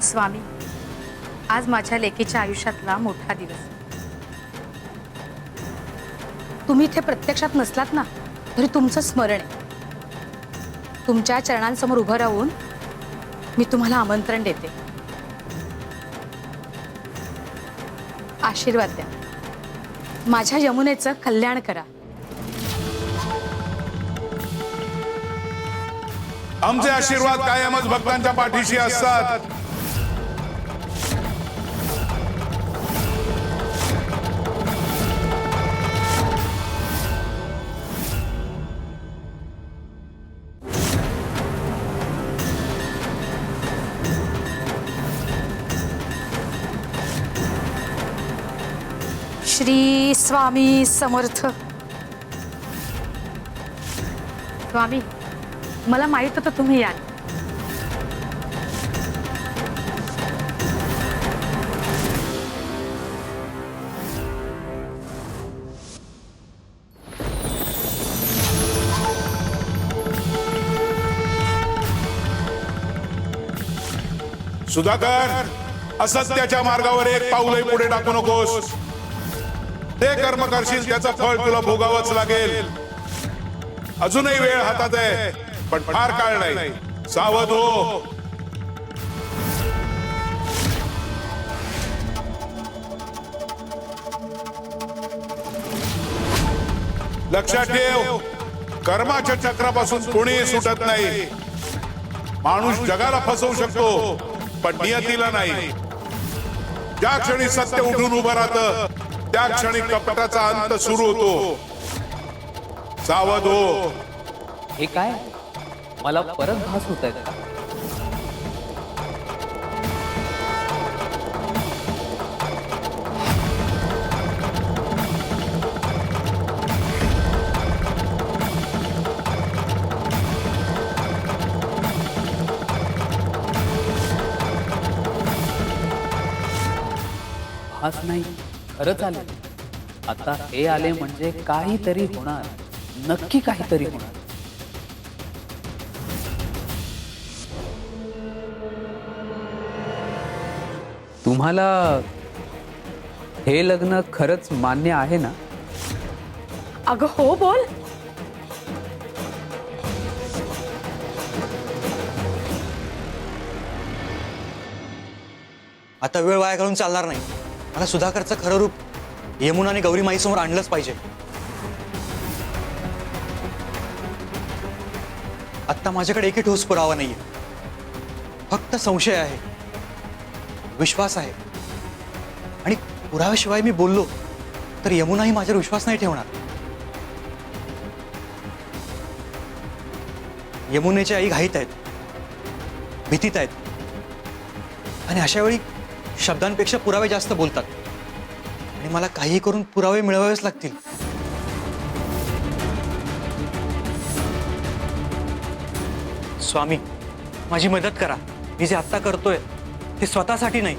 स्वामी, आज माझ्या लेकीच्या आयुष्यातला मोठा दिवस. तुम्ही इथे प्रत्यक्षात नसलात ना तरी तुमचं स्मरण आहे. तुमच्या चरणांसमोर उभं राहून मी तुम्हाला आमंत्रण देते. आशीर्वाद द्या. माझ्या यमुनेचं कल्याण करा. आमचे आशीर्वाद कायमच भक्तांच्या पाठीशी असतात. श्री स्वामी समर्थ. स्वामी, मला माहित होतं तुम्ही याल. सुधाकर, असत्याच्या मार्गावर एक पाऊलही पुढे टाकू नकोस. ते कर्म करशील त्याचं फळ तुला भोगावंच लागेल. अजूनही वेळ हातात आहे, पण फार काळ नाही. सावध हो. लक्षात ठेव, कर्माच्या चक्रापासून कोणीही सुटत नाही. माणूस जगाला फसवू शकतो पण नियतीला नाही. ज्या क्षणी सत्य उठून उभं राहतं त्या क्षणी कपटाचा अंत सुरू होतो. सावध हो. हे काय, मला परत भास होत आहेत का? भास नाही, खरंच आले. आता हे आले म्हणजे काहीतरी होणार, नक्की काहीतरी होणार. तुम्हाला हे लग्न खरंच मान्य आहे ना? अगं हो, बोल. आता वेळ वाया घालून चालणार नाही. मला सुधाकरचं खरं रूप यमुना आणि गौरी माईसमोर आणलंच पाहिजे. आत्ता माझ्याकडे एकही ठोस पुरावा नाहीये. फक्त संशय आहे, विश्वास आहे. आणि पुराव्याशिवाय मी बोललो तर यमुनाही माझ्यावर विश्वास नाही ठेवणार. यमुनेच्या आई घाईत आहेत, भीतीत आहेत. आणि अशा वेळी शब्दांपेक्षा पुरावे जास्त बोलतात. आणि मला काही करून पुरावे मिळवावेच लागतील. स्वामी, माझी मदत करा. मी जे आत्ता करतोय ते स्वतःसाठी नाही,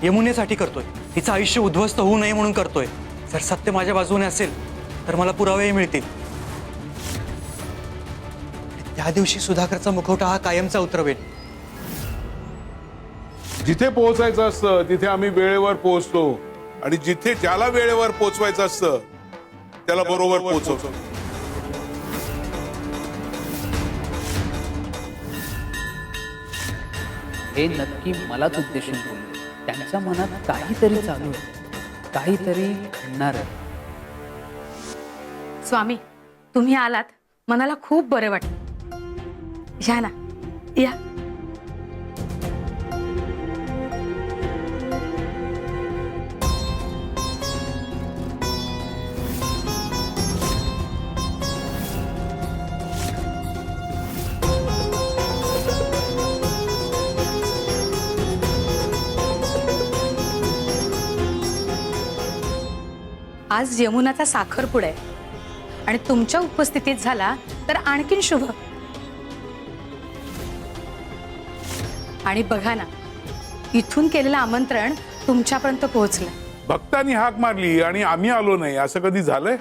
यमुनेसाठी करतोय. तिचं आयुष्य उद्ध्वस्त होऊ नये म्हणून करतोय. जर सत्य माझ्या बाजूने असेल तर मला पुरावेही मिळतील. त्या दिवशी सुधाकरचा मुखवटा हा कायमचा उतरवेल. जिथे पोहोचायचं असतं तिथे आम्ही वेळेवर पोहोचतो आणि जिथे ज्याला वेळेवर पोहोचवायचं असतं त्याला बरोबर पोहोचवतो. हे नक्की मलाच उद्देशून बोलले. त्यांच्या मनात काहीतरी चालू आहे, काहीतरी घडणार आहे. स्वामी, तुम्ही आलात, मनाला खूप बरं वाटलं. या ना, या. आज यमुनाचा साखरपुडा आहे आणि तुमच्या उपस्थितीत झाला तर आणखीन शुभ. आणि बघा ना, इथून केलेलं आमंत्रण तुमच्यापर्यंत पोहोचलं. भक्तांनी हाक मारली आणि आम्ही आलो नाही असं कधी झालंय?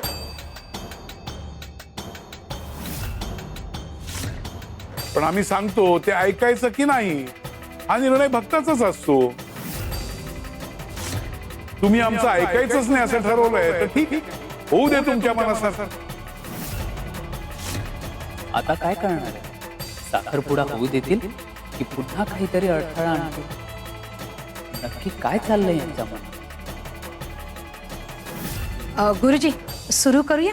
पण आम्ही सांगतो ते ऐकायचं की नाही हा निर्णय भक्ताचाच असतो. तुम्ही आमचं ऐकायचंच नाही असं ठरवलंय तर ठीक आहे, होऊ दे तुमच्या मनासारखं. आता काय करणार आहे? साखरपुडा होऊ देतील की पुन्हा काहीतरी अडथळा आणतील? नक्की काय चाललंय यांच्या मनात? गुरुजी सुरू करूया.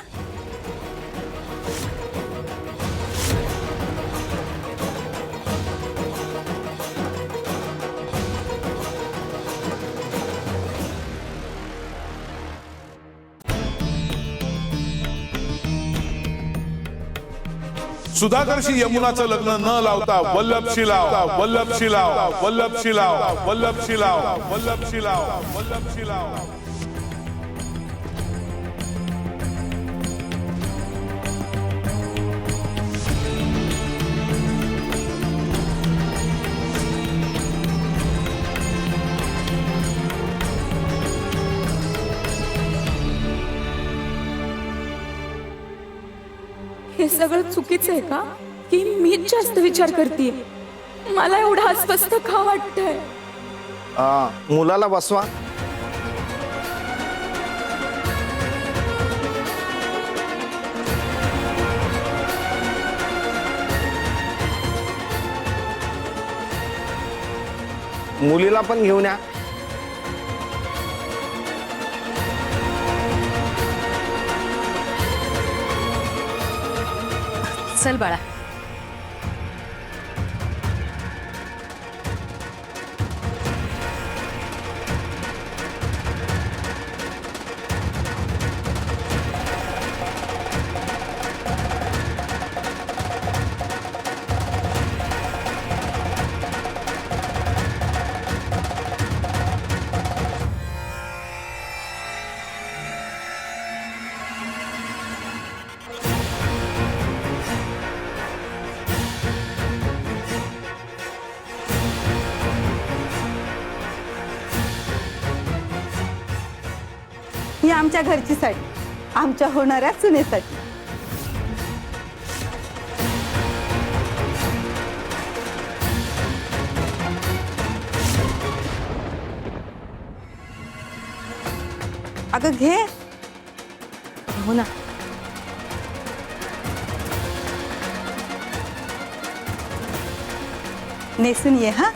सुधाकरशी यमुनाचं लग्न न लावता वल्लभशी लाव, वल्लभशी लाव, वल्लभशी लाव, वल्लभशी लाव, वल्लभशी लाव, वल्लभशी लाव. हे सगळं चुकीचं आहे का की मीच जास्त विचार करते? मला एवढं अस्वस्थ का वाटतंय? मुलाला बसवा. मुलीला पण घेऊन या. चल बाळा. ही आमच्या घरची साडी, आमच्या होणाऱ्या सुनेसाठी. अगं घे. हो ना. नेसून ये. हा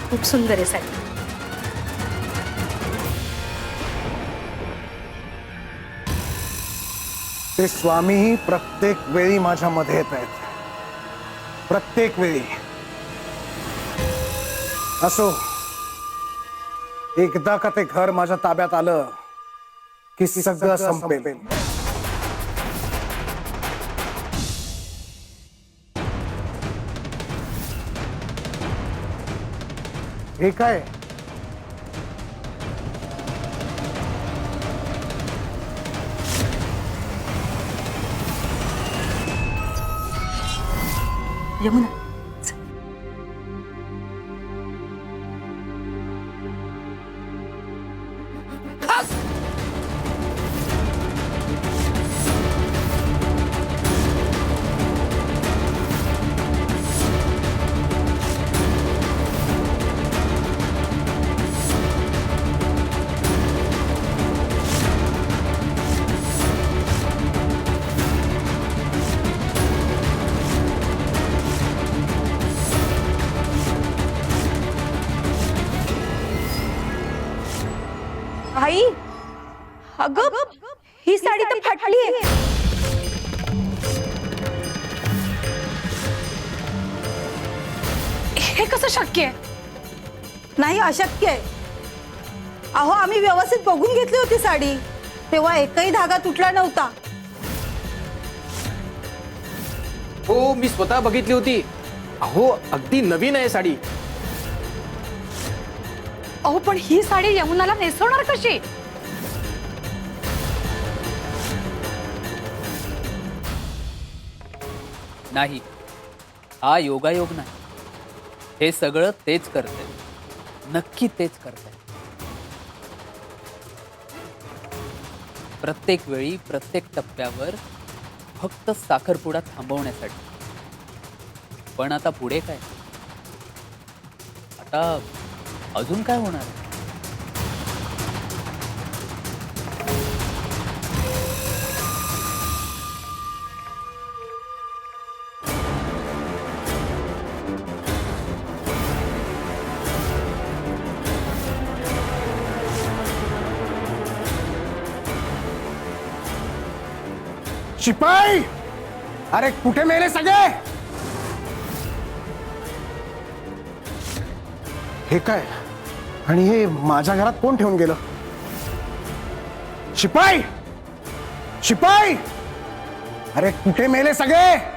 खूप सुंदर आहे साडी. ते स्वामीही प्रत्येक वेळी माझ्यामध्ये येत आहेत, प्रत्येक वेळी. असो, एकदा का ते घर माझ्या ताब्यात आलं की सगळं संपेल. हे काय? यमुना आई, अगं ही साडी तर फाटली आहे. हे कसं शक्य आहे? नाही, अशक्य आहे. अहो, आम्ही व्यवस्थित बघून घेतली होती साडी, तेव्हा एकही धागा तुटला नव्हता. हो, मी स्वतः बघितली होती. अहो, अगदी नवीन आहे साडी. अहो पण ही साडी यमुनाला नेसवणार कशी? नाही, हा योगायोग नाही. हे सगळं तेच करते, नक्की तेच करते. प्रत्येक वेळी, प्रत्येक टप्प्यावर फक्त साखरपुडा थांबवण्यासाठी. पण आता पुढे काय? आता अजून काय होणार आहे? शिपाई, अरे कुठे मेले सगळे? हे काय? आणि हे माझ्या घरात कोण ठेवून गेलं? शिपाई, शिपाई, अरे कुठे मेले सगळे?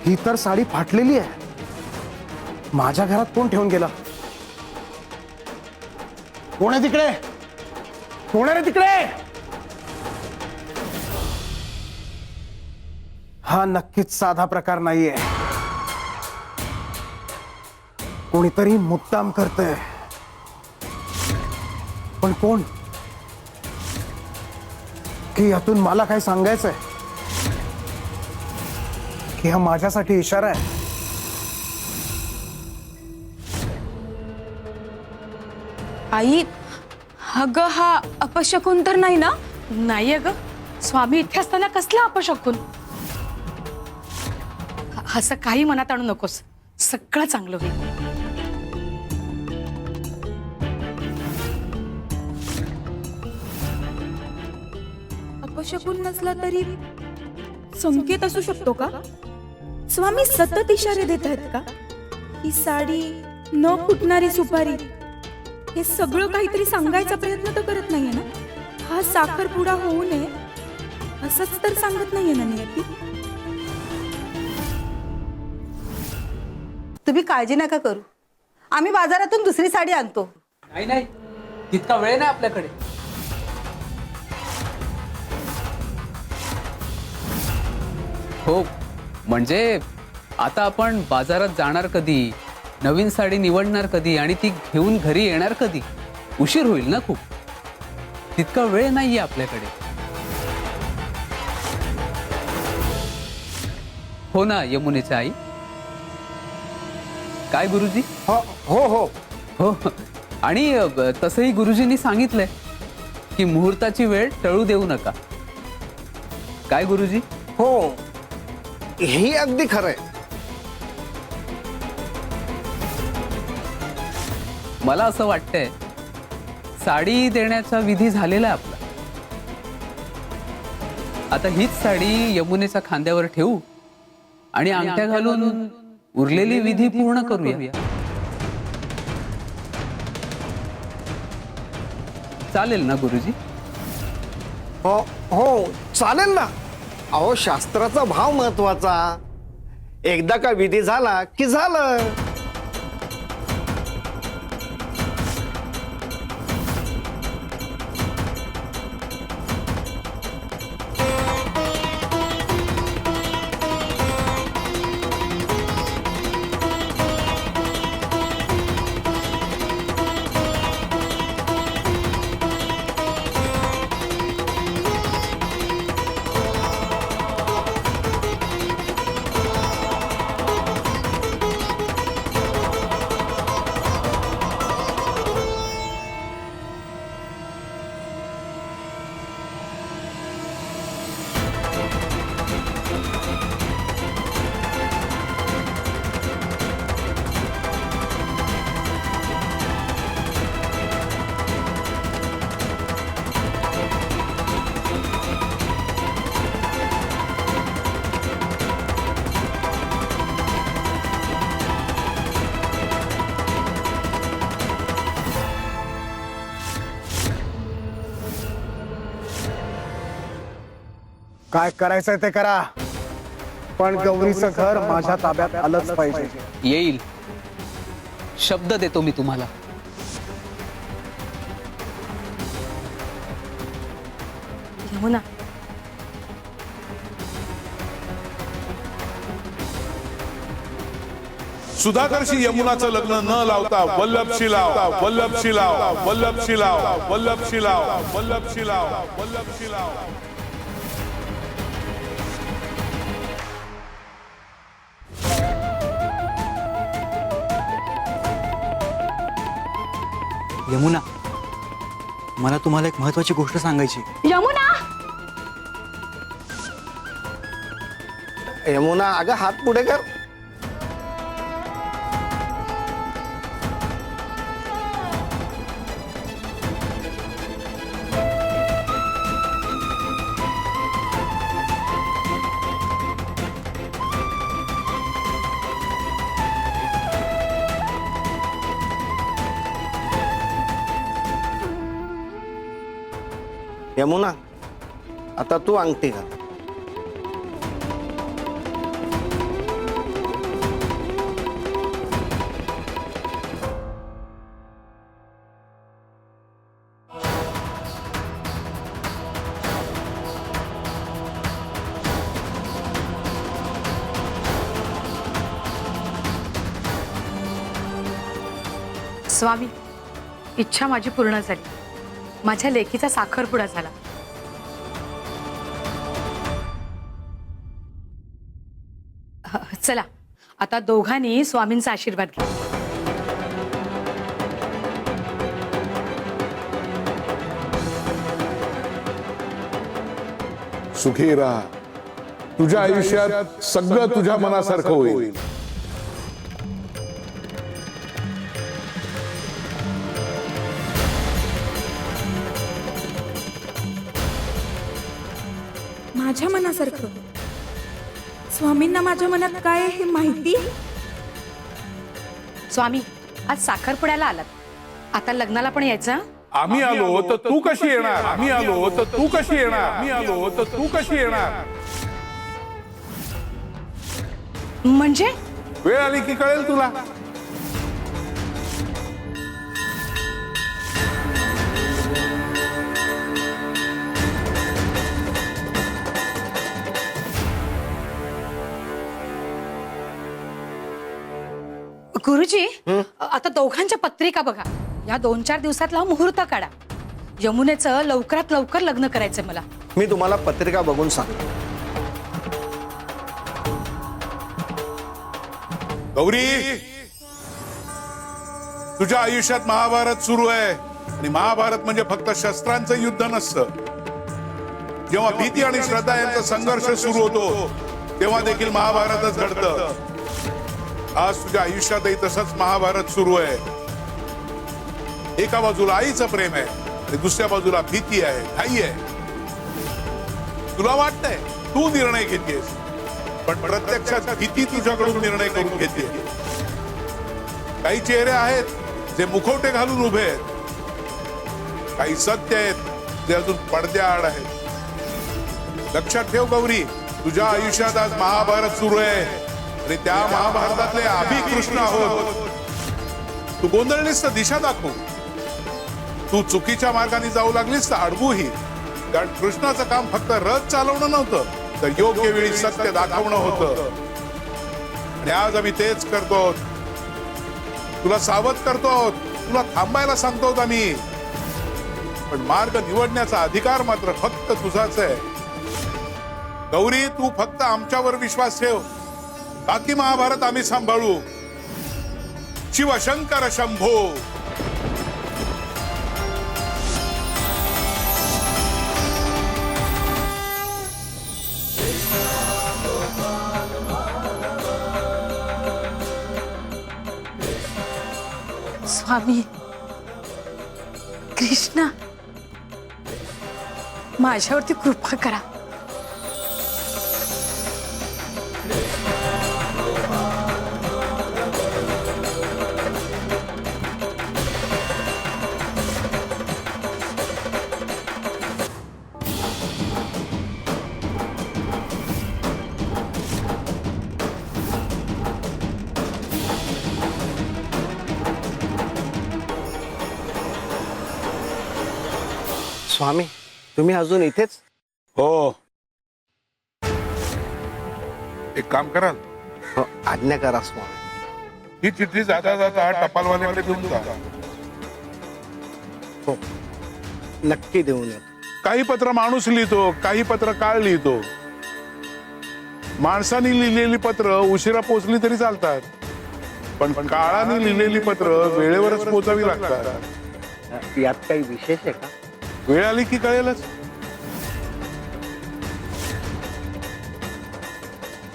ही तर साडी फाटलेली आहे. माझ्या घरात कोण ठेवून गेला? कोण आहे तिकडे? कोण आहे रे तिकडे? हा नक्कीच साधा प्रकार नाहीये. कोणीतरी मुद्दाम करतंय. पण कोण? की यातून मला काय सांगायचंय? की हा माझ्यासाठी इशारा आहे? आई, अगं हा अपशकुन तर नाही ना? नाही अगं, स्वामी इथे असताना कसला अपशकुन? असं काही मनात आणू नकोस, सगळं चांगलं होईल. अपशकुन नसला तरी संकेत असू शकतो का? स्वामी सतत इशारे देत आहेत का? ही साडी, न फुटणारी सुपारी, हे सगळं काहीतरी सांगायचा प्रयत्न तर करत नाहीये ना? हा साखरपुडा होऊ नये असंच तर सांगत नाहीये ना नियती? तुम्ही काळजी नका करू, आम्ही बाजारातून दुसरी साडी आणतो. नाही नाही, तितका वेळ नाही आपल्याकडे. हो, म्हणजे आता आपण बाजारात जाणार कधी, नवीन साडी निवडणार कधी आणि ती घेऊन घरी येणार कधी? उशीर होईल ना खूप. तितका वेळ नाहीये आपल्याकडे. हो ना यमुनेच्या आई? काय गुरुजी? हो हो हो. हो, आणि तसंही गुरुजींनी सांगितलंय की मुहूर्ताची वेळ टळू देऊ नका. काय गुरुजी? हो, हे अगदी खरंय. मला असं वाटतंय साडी देण्याचा विधी झालेला आहे आपला. आता हीच साडी यमुनेच्या खांद्यावर ठेवू आणि अंगठ्या घालून उरलेली विधी पूर्ण करूया. चालेल ना गुरुजी? हो हो, चालेल ना. अहो, शास्त्राचा भाव महत्वाचा. एकदा का विधी झाला की झालं. काय करायचंय ते करा, पण गौरीचं घर माझ्या ताब्यात आलंच पाहिजे. येईल, शब्द देतो मी तुम्हाला. यमुना, सुधाकरशी यमुनाचं लग्न न लावता वल्लभशी लाव, वल्लभशी लाव, वल्लभशी लाव, वल्लभशी लाव, वल्लभशी लाव, वल्लभशी लाव. यमुना, मला तुम्हाला एक महत्वाची गोष्ट सांगायची. यमुना, यमुना अगं हात पुढे कर. यमुना, आता तू अंगठी घाल. स्वामी, इच्छा माझी पूर्ण झाली. माझ्या लेकीचा साखरपुडा झाला. चला आता दोघांनी स्वामींचा आशीर्वाद घ्या. सुखी राहा. तुझ्या आयुष्यात सगळं तुझ्या मनासारखं होईल. माझ्या मनासारखं? स्वामींना माझ्या मनात काय आहे हे माहिती आहे? स्वामी, आज साखरपुड्याला आलात, आता लग्नाला पण यायचं. आम्ही आलो तर तू कशी येणार? आम्ही आलो तर तू कशी येणार? आम्ही आलो तर तू कशी येणार? म्हणजे वेळ आली की कळेल तुला. गुरुजी, आता दोघांच्या पत्रिका बघा. या 2-4 दिवसातला मुहूर्त काढा. यमुनेचं लवकरात लवकर लग्न करायचंय मला. मी तुम्हाला पत्रिका बघून सांगतो. गौरी, तुझ्या आयुष्यात महाभारत सुरू आहे आणि महाभारत म्हणजे फक्त शस्त्रांचं युद्ध नसतं. जेव्हा भीती आणि श्रद्धा यांचा संघर्ष सुरू होतो तेव्हा देखील महाभारतच घडतं. आज तुझ्या आयुष्यातही तसंच महाभारत सुरू आहे. एका बाजूला आईचं प्रेम आहे आणि दुसऱ्या बाजूला भीती आहे, घाई आहे. तुला वाटतंय तू निर्णय घेतेस, पण प्रत्यक्षात भीती तुझ्याकडून निर्णय करून घेते. काही चेहरे आहेत जे मुखवटे घालून उभे आहेत, काही सत्य आहेत जे अजून पडद्याआड आहेत. लक्षात ठेव गौरी, तुझ्या आयुष्यात आज महाभारत सुरू आहे आणि त्या महाभारतातले आम्ही कृष्ण आहोत. तू गोंधळलीस तर दिशा दाखव. तू चुकीच्या मार्गाने जाऊ लागलीस तर अडवूही. कारण कृष्णाचं काम फक्त रथ चालवणं नव्हतं, तर योग्य वेळी सत्य दाखवणं होतं. आणि आज आम्ही तेच करतो. तुला सावध करतो, तुला थांबायला सांगतो आम्ही. पण मार्ग निवडण्याचा अधिकार मात्र फक्त तुझाच आहे. गौरी, तू फक्त आमच्यावर विश्वास ठेव. बाकी महाभारत आम्ही सांभाळू. शिवशंकर शंभो. स्वामी कृष्णा, माझ्यावरती कृपा करा. स्वामी, तुम्ही अजून इथेच? हो. एक काम कराल? हो, आज्ञा करा स्वामी. ही चिठ्ठी जाता जाता टपालवाल्याकडे देऊन जा. हो नक्की देऊन येतो. काही पत्र माणूस लिहितो, काही पत्र काळ लिहितो. माणसाने लिहिलेली पत्र उशिरा पोचली तरी चालतात, पण काळाने लिहिलेली पत्र वेळेवरच पोचावी लागतात. यात काही विशेष आहे का? वेळ आली की कळेलच.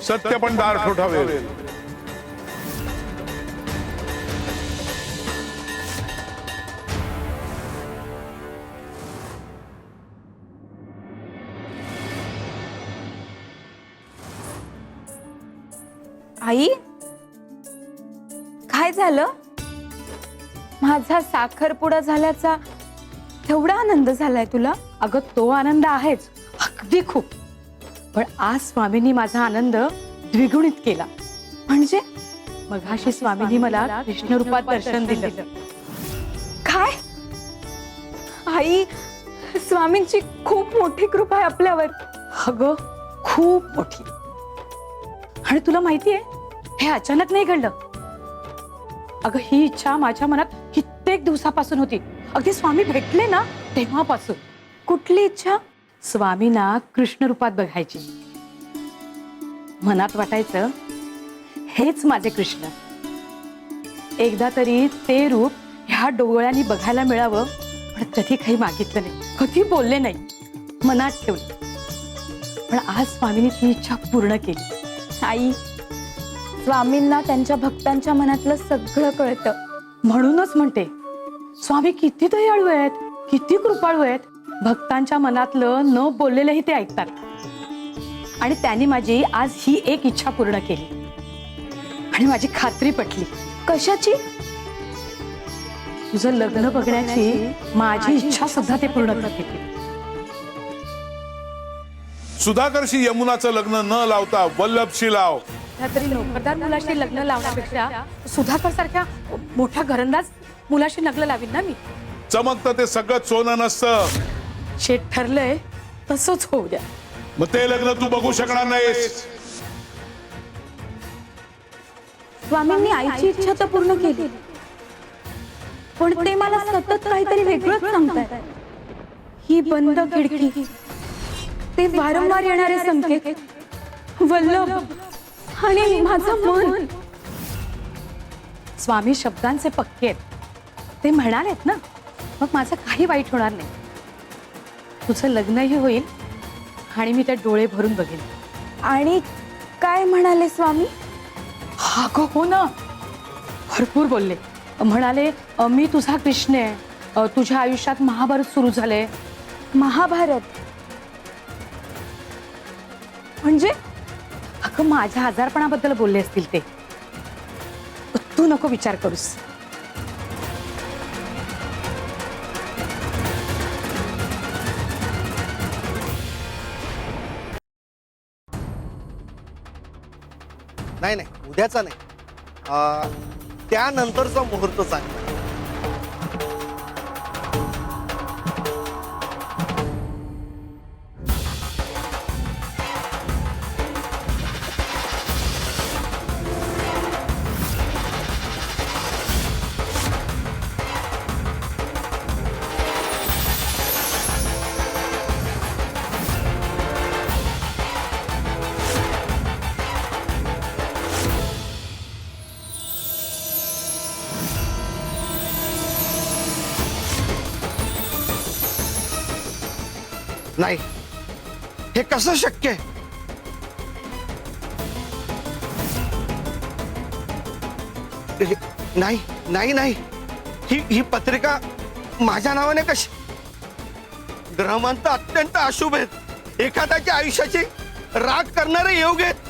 सत्य पण दार ठोठावेल. आई काय झालं? माझा साखरपुडा झाल्याचा तेवढा आनंद झालाय तुला? अगं तो आनंद आहेच, अगदी खूप. पण आज स्वामींनी माझा आनंद द्विगुणित केला. म्हणजे मघाशी स्वामींनी मला कृष्ण रूपात दर्शन दिलं. काय? आई स्वामींची खूप मोठी कृपा आहे आपल्यावर. अगं खूप मोठी. आणि तुला माहितीये हे अचानक नाही घडलं. अगं ही इच्छा माझ्या मनात कित्येक दिवसापासून होती. अगदी स्वामी भेटले ना तेव्हापासून. कुठली इच्छा? स्वामींना कृष्ण रूपात बघायची. मनात वाटायचं हेच माझे कृष्ण. एकदा तरी ते रूप ह्या डोळ्यांनी बघायला मिळावं. पण कधी काही मागितलं नाही, कधी बोलले नाही, मनात ठेवलं. पण आज स्वामींनी ती इच्छा पूर्ण केली. आई स्वामींना त्यांच्या भक्तांच्या मनातलं सगळं कळतं. म्हणूनच म्हणते स्वामी किती दयाळू आहेत, किती कृपाळू आहेत. भक्तांच्या मनातलं न बोललेलंही ते ऐकतात. आणि त्यांनी माझी आज ही एक इच्छा पूर्ण केली. आणि माझी खात्री पटली. कशाची? तुझं लग्न बघण्याची माझी इच्छा सुद्धा ते पूर्ण करतील. सुधाकरशी यमुनाचं लग्न न लावता वल्लभशी लाव. तरी नोकरदार मुलाशी लग्न लावण्यापेक्षा सुधाकर सारख्या मोठ्या घरंदाज मुलाशी लग्न लावीन ना मी. चमकतं ते सगळं सोनं नसतं. शेत ठरलंय तसंच होऊ द्या. मग ते लग्न तू बघू शकणार नाहीस. स्वामींनी आईची इच्छा तर पूर्ण केली, पण ते मला सतत काहीतरी वेगळंच सांगतायत. ही बंद खिडकी, ते वारंवार येणारे संकेत, वल्लभ आणि माझं मन. स्वामी शब्दांचे पक्के आहेत. ते म्हणालेत ना, मग माझं काही वाईट होणार नाही. तुझं लग्नही होईल आणि मी त्या डोळे भरून बघेन. आणि काय म्हणाले स्वामी? हा गं हो ना, भरपूर बोलले. म्हणाले मी तुझा कृष्ण आहे. तुझ्या आयुष्यात महाभारत सुरू झाले. महाभारत म्हणजे? अगं माझ्या आजारपणाबद्दल बोलले असतील ते. तू नको विचार करूस. नाही नाही उद्याचा नाही, त्यानंतरचा मुहूर्त चांगला. नाही हे कसं शक्य आहे? नाही नाही नाही, ही पत्रिका माझ्या नावाने कशी? ग्रहमंत अत्यंत अशुभ आहेत. एखाद्याच्या आयुष्याची राख करणारे योग आहेत.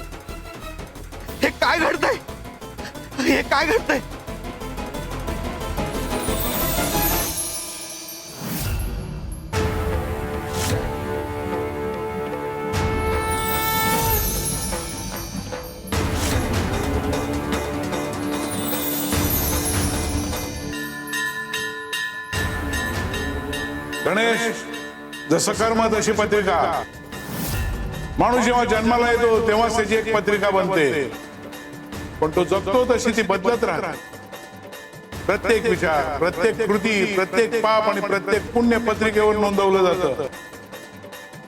हे काय घडतंय? हे काय घडतंय? गणेश, जसं कर्म तशी पत्रिका. माणूस जेव्हा जन्माला येतो तेव्हाच त्याची एक पत्रिका बनते. पण तो जगतो तशी ती बदलत राहते. प्रत्येक विचार, प्रत्येक कृती, प्रत्येक पाप आणि प्रत्येक पुण्य पत्रिकेवर नोंदवलं जातं.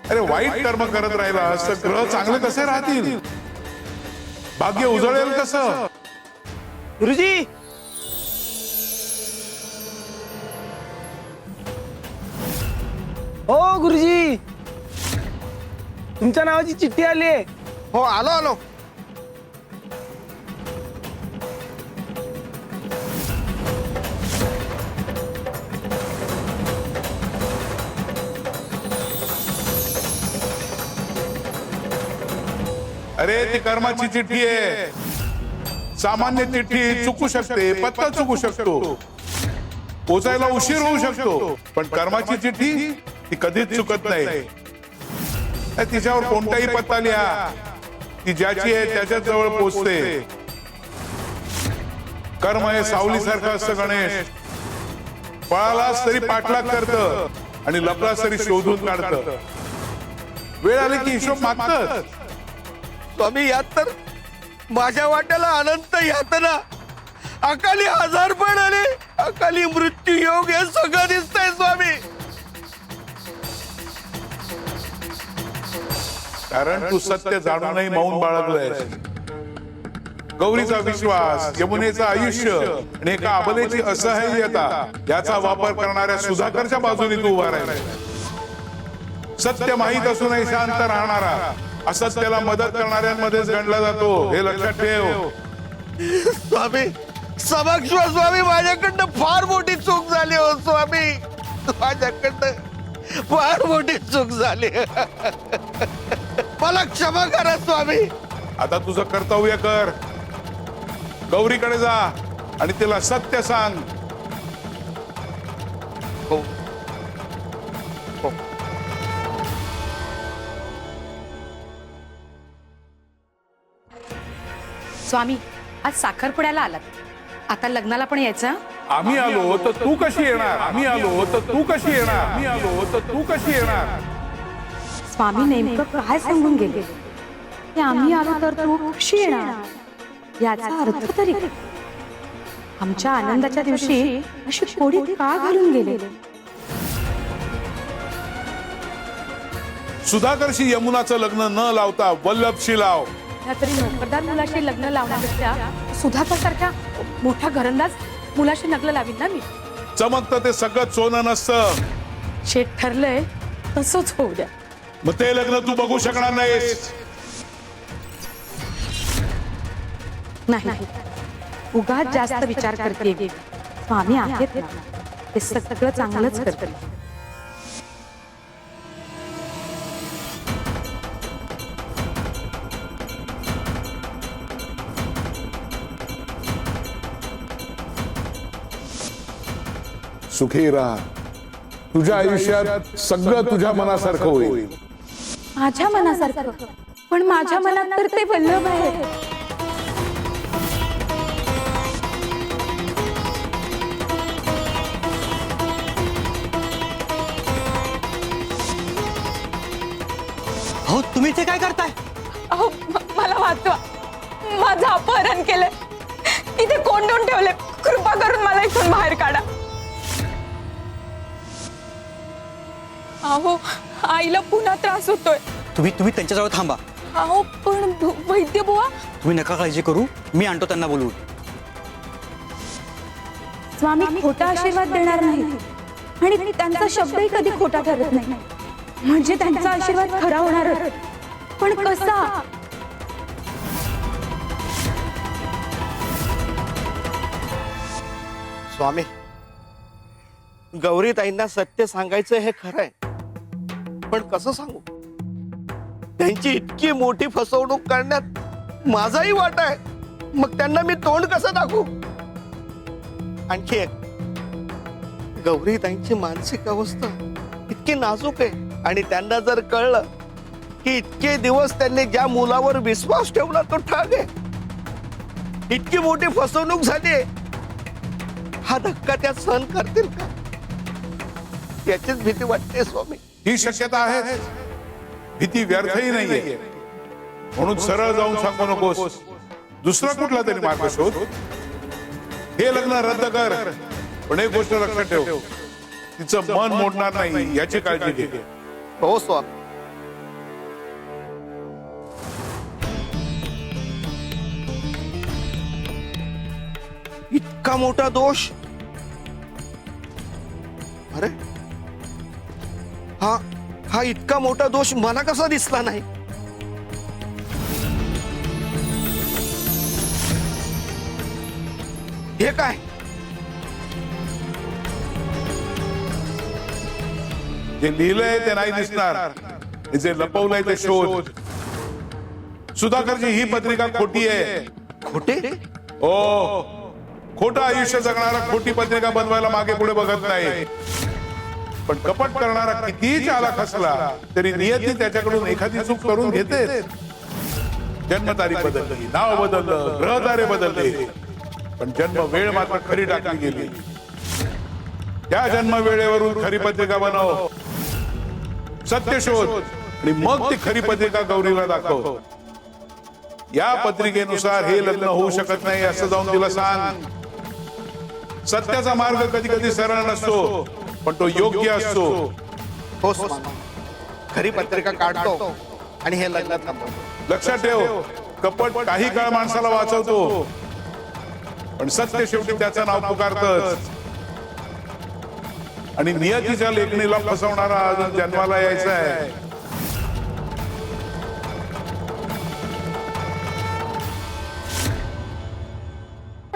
अरे वाईट कर्म करत राहिला तर ग्रह चांगले कसे राहतील? भाग्य उजळेल कसं? गुरुजी हो गुरुजी, तुमच्या नावाची चिठ्ठी आली आहे. हो आलो आलो. अरे ती कर्माची चिठ्ठी आहे. सामान्य चिठ्ठी चुकू शकते, पत्ता चुकू शकतो, पोचायला उशीर होऊ शकतो, पण कर्माची चिठ्ठी ती कधीच चुकत नाही. तिच्यावर कोणताही पत्ता लिहा, ती ज्याची आहे त्याच्याच जवळ पोचते. कर्म हे सावलीसारखं असतं गणेश. पळालास तरी पाठलाग करत आणि लपलास तरी शोधून काढत. वेळ आली की हिशोब मागतात. स्वामी यात तर माझ्या वाट्याला अनंत यातना, अकाली आजारपण आले, अकाली मृत्यू योग हे सगळं दिसतंय स्वामी. कारण तू सत्य जाणूनही मौन बाळगलंय. गौरीचा विश्वास, यमुनेचं आयुष्य आणि एका अबलेची असहाय्यता याचा वापर करणाऱ्या सुधाकरच्या बाजूने तू उभा राहिलाय. सत्य माहीत असूनही शांत राहणारा, असत्याला मदत करणाऱ्यांमध्येच गणला जातो, हे लक्षात ठेव. स्वामी समक्ष स्वामी, माझ्याकडनं फार मोठी चूक झाली हो स्वामी, माझ्याकडनं फार मोठी चूक झाली. मला क्षमा करा स्वामी. आता तुझं कर्तव्य कर. गौरीकडे जा आणि तिला सत्य सांग. हो हो. स्वामी, आज साखरपुड्याला आलात, आता लग्नाला पण यायचं? आम्ही आलो तर तू कशी येणार? आम्ही आलो तर तू कशी येणार? आम्ही आलो तर तू कशी येणार? स्वामी नेमकं काय सांगून गेले की आम्ही आलो तर तू कशी येणार? याचा अर्थ तरी काय? आमच्या आनंदाच्या दिवशी अशी कोडी का घालून गेले? सुधाकरशी यमुनाचं लग्न न लावता वल्लभशी लाव. तरी नोकरदार मुलाशी लग्न लावण्यापेक्षा सुधाकर सारख्या मोठ्या घरंदाज मुलाशी लग्न लावीन ना मी. चमकतं ते सगळं सोनं नसतं. शेत ठरलंय तसंच होऊ द्या. मग ते लग्न तू बघू शकणार नाहीस. नाही, उगाच जास्त विचार करते. स्वामी आहेत ना, ते सगळं चांगलंच करतील. सुखी राहा. तुझ्या आयुष्यात सगळं तुझ्या मनासारखं होईल. माझ्या मनासारखं? पण माझ्या मनात तर ते वल्लभ आहे. हो तुम्ही ते काय करताय? अहो मला वाचवा, माझं अपहरण केलंय, इथे कोंडून ठेवले, कृपा करून मला इथून बाहेर काढा. अहो आईला पुन्हा त्रास होतोय. तुम्ही त्यांच्याजवळ थांबा. अहो पण वैद्य बुवा. तुम्ही नका काळजी करू, मी आणतो त्यांना बोलवून. स्वामी खोटा आशीर्वाद देणार नाही आणि त्यांचा शब्दही कधी खोटा ठरत नाही. म्हणजे त्यांचा आशीर्वाद खरा होणार, पण कसा? स्वामी गौरीताईंना सत्य सांगायचं हे खरंय, पण कसं सांगू? त्यांची इतकी मोठी फसवणूक करण्यात माझाही वाटा आहे. मग त्यांना मी तोंड कसं दाखवू? आणखी एक, गौरीताईंची मानसिक अवस्था इतकी नाजूक आहे आणि त्यांना जर कळलं की इतके दिवस त्यांनी ज्या मुलावर विश्वास ठेवला तो ठाग आहे, इतकी मोठी फसवणूक झाली, हा धक्का त्या सहन करतील का? याचीच भीती वाटते स्वामी. ही शक्यता आहे, भीती व्यर्थही नाहीये. म्हणून सरळ जाऊन सांगू नकोस. दुसरा कुठला तरी मार्ग शोध. हे लग्न रद्द कर, पण एक गोष्ट लक्षात ठेव, तिचं मन मोडणार नाही याची काळजी घे. हो स्वामी. इतका मोठा दोष. अरे हा हा इतका मोठा दोष मला कसा दिसला नाही. हे काय? जे लिहिलंय ते नाही दिसणार, जे लपवलंय ते शोध. सुधाकरची ही पत्रिका खोटी आहे. खोटे? हो, खोटं आयुष्य जगणारा खोटी पत्रिका बनवायला मागे पुढे बघत नाही. पण कपट करणारा कितीही चालाख असला तरी नियती त्याच्याकडून एखादी चूक करून घेते. जन्मतारीख बदलली, नाव बदललं, ग्रहतारे बदलले, पण जन्म वेळ मात्र खरी टाकली गेली. त्या जन्म वेळेवरून खरी पत्रिका बनव, सत्य शोध आणि मग ती खरी पत्रिका गौरीला दाखव. या पत्रिकेनुसार हे लग्न होऊ शकत नाही असं जाऊन तिला सांग. सत्याचा मार्ग कधी कधी सरळ नसतो, पण तो योग्य असतो. हो स्वामी. खरी पत्रिका काढतो आणि हे लग्न थांबवतो. लक्षात ठेव, कपट काही काळ माणसाला वाचवतो, पण सत्य शेवटी त्याचं नाव पुकारतच. आणि नियतीच्या लेखणीला फसवणारा अजून जन्माला यायचा आहे.